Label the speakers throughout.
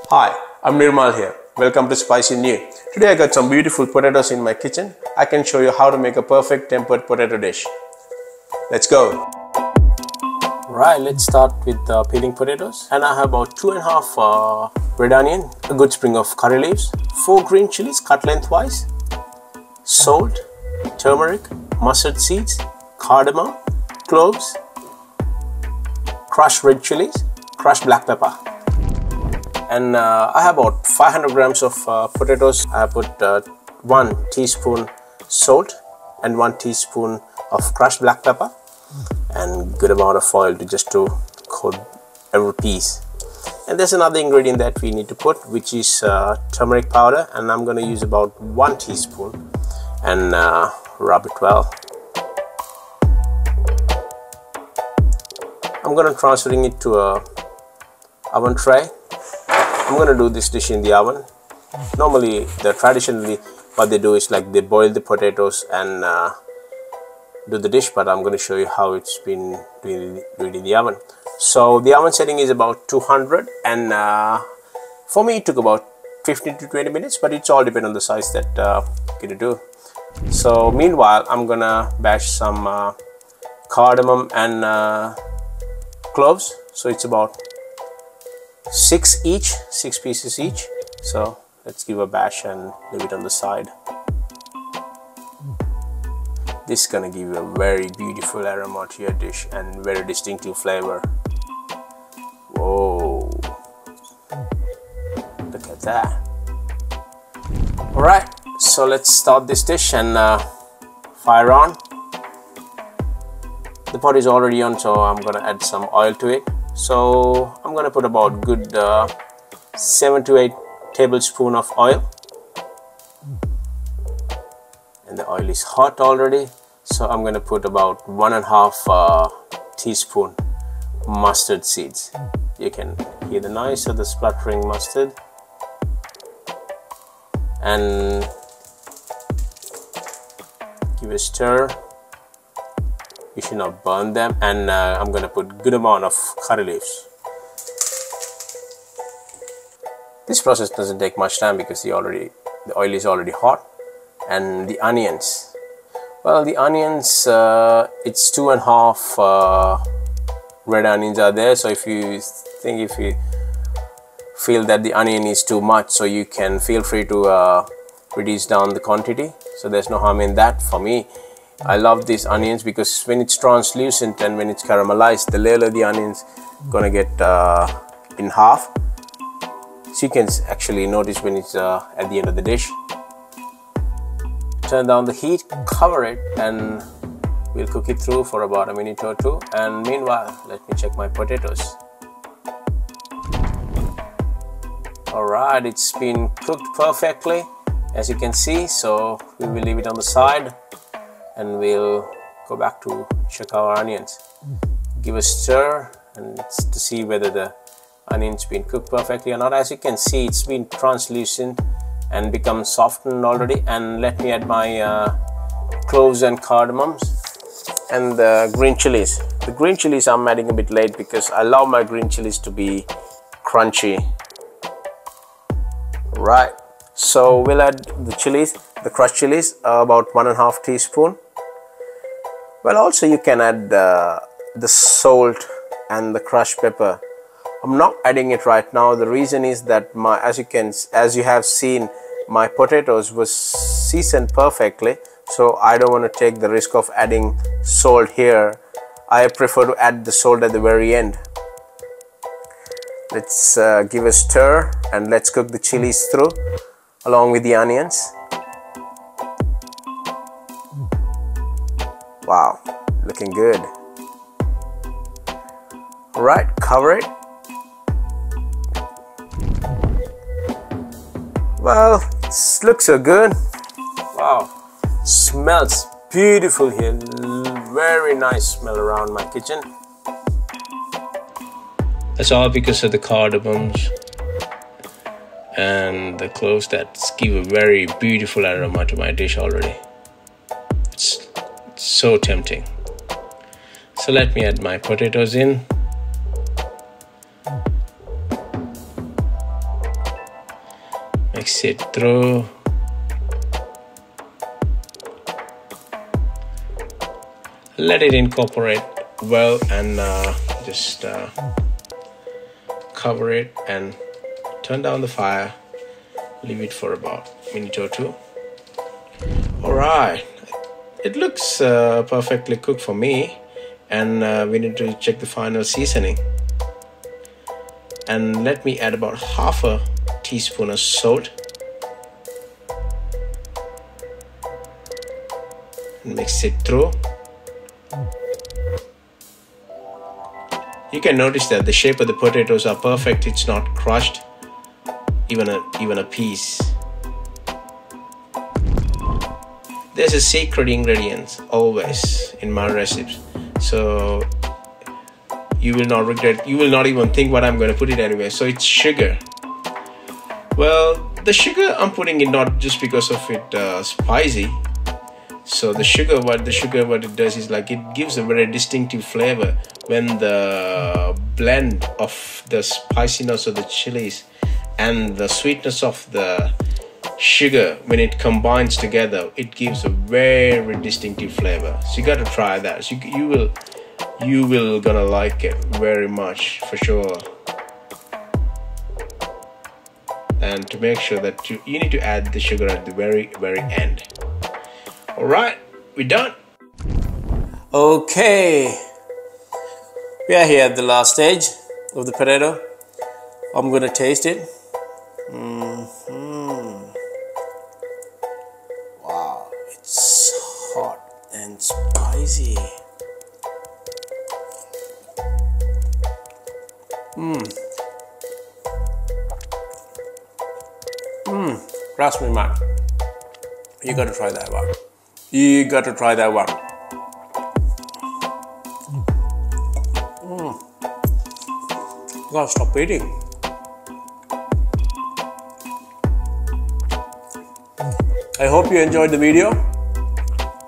Speaker 1: Hi, I'm Nirmal here. Welcome to Spicy New. Today I got some beautiful potatoes in my kitchen. I can show you how to make a perfect tempered potato dish. Let's go. Right, let's start with peeling potatoes. And I have about 2.5 red onion, a good sprig of curry leaves, 4 green chilies cut lengthwise, salt, turmeric, mustard seeds, cardamom, cloves, crushed red chilies, crushed black pepper. And I have about 500 grams of potatoes. I put 1 teaspoon salt and 1 teaspoon of crushed black pepper and good amount of oil to coat every piece. And there's another ingredient that we need to put, which is turmeric powder, and I'm going to use about 1 teaspoon and rub it well. I'm going to transferring it to a oven tray. I'm going to do this dish in the oven. Normally, traditionally, what they do is like they boil the potatoes and do the dish, but I'm going to show you how it's been doing in the oven. So the oven setting is about 200, and for me it took about 15 to 20 minutes, but it's all depend on the size that you're going to do. So meanwhile, I'm going to bash some cardamom and cloves. So it's about 6 pieces each. So let's give a bash and leave it on the side. This is gonna give you a very beautiful aroma to your dish and very distinctive flavor. Whoa, look at that. Alright, so let's start this dish and fire on. The pot is already on, so I'm gonna add some oil to it. So I'm gonna put about good 7 to 8 tablespoons of oil, and the oil is hot already. So I'm gonna put about 1.5 teaspoon mustard seeds. You can hear the noise of the spluttering mustard, and give a stir. You should not burn them, and I'm going to put good amount of curry leaves. This process doesn't take much time because the oil is already hot. And the onions, well, the onions, it's 2.5 red onions are there. So if you feel that the onion is too much, so you can feel free to reduce down the quantity. So there's no harm in that. For me, I love these onions because when it's translucent and when it's caramelized, the layer of the onions gonna get in half. So you can actually notice when it's at the end of the dish. Turn down the heat, cover it, and we'll cook it through for about a minute or two. And meanwhile, let me check my potatoes. Alright, it's been cooked perfectly, as you can see. So we will leave it on the side, and we'll go back to check our onions. Give a stir and to see whether the onions been cooked perfectly or not. As you can see, it's been translucent and become softened already. And let me add my cloves and cardamoms and the green chilies. The green chilies I'm adding a bit late because I love my green chilies to be crunchy. Right, so we'll add the chilies, the crushed chilies, about 1.5 teaspoon. Well, also you can add the salt and the crushed pepper. I'm not adding it right now. The reason is that as you have seen, my potatoes was seasoned perfectly, so I don't want to take the risk of adding salt here. I prefer to add the salt at the very end. Let's give a stir and let's cook the chilies through along with the onions. Wow, looking good. Alright, cover it. Well, it looks so good. Wow, smells beautiful here. Very nice smell around my kitchen. That's all because of the cardamoms and the cloves that give a very beautiful aroma to my dish already. It's so tempting. So let me add my potatoes in. Mix it through. Let it incorporate well, and just cover it and turn down the fire. Leave it for about a minute or two. Alright, it looks perfectly cooked for me, and we need to check the final seasoning. And let me add about half a teaspoon of salt. Mix it through. You can notice that the shape of the potatoes are perfect. It's not crushed, even a piece. There's a secret ingredient always in my recipes, so you will not regret. You will not even think what I'm going to put it anyway. So it's sugar. Well, the sugar I'm putting it not just because of it spicy. So the sugar, what it does is like it gives a very distinctive flavor when the blend of the spiciness of the chilies and the sweetness of the sugar, when it combines together, it gives a very distinctive flavor. So you got to try that. So you will gonna like it very much for sure. And to make sure that you need to add the sugar at the very end. Alright, we're done. Okay, we are here at the last stage of the potato. I'm gonna taste it. Wow, it's hot and spicy. Raspberry man. You gotta try that one. You gotta try that one. Gotta stop eating. I hope you enjoyed the video.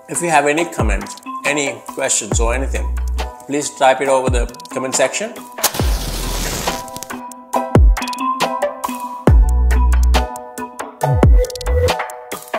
Speaker 1: If you have any comments, any questions or anything, please type it over the comment section.